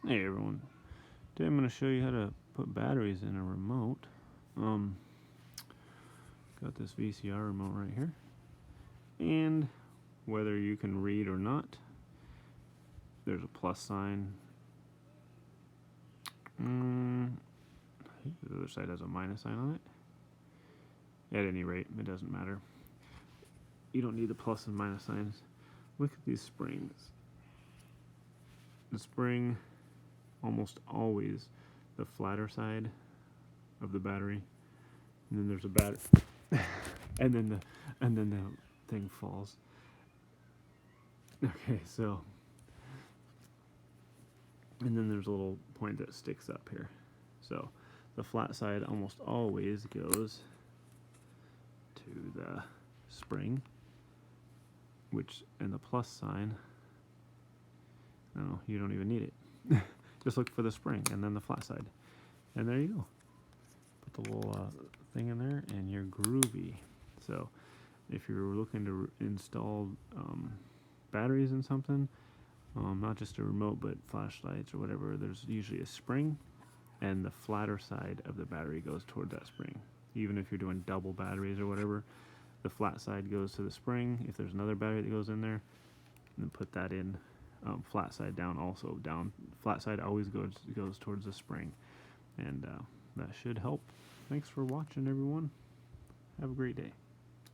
Hey everyone, today I'm going to show you how to put batteries in a remote. Got this VCR remote right here, and whether you can read or not, there's a plus sign. I think the other side has a minus sign on it. At any rate, it doesn't matter. You don't need the plus and minus signs. Look at these springs. The spring, almost always the flatter side of the battery, and then there's a battery and then the thing falls. Okay, so and then there's a little point that sticks up here. So the flat side almost always goes to the spring, and the plus sign, no, you don't even need it. Just look for the spring and then the flat side, and there you go. Put the little thing in there and you're groovy. So if you're looking to install batteries in something, not just a remote but flashlights or whatever, there's usually a spring, and the flatter side of the battery goes toward that spring. Even if you're doing double batteries or whatever, the flat side goes to the spring. If there's another battery that goes in there, then put that in. Flat side down also. Flat side always goes towards the spring, and that should help. Thanks for watching, everyone. Have a great day.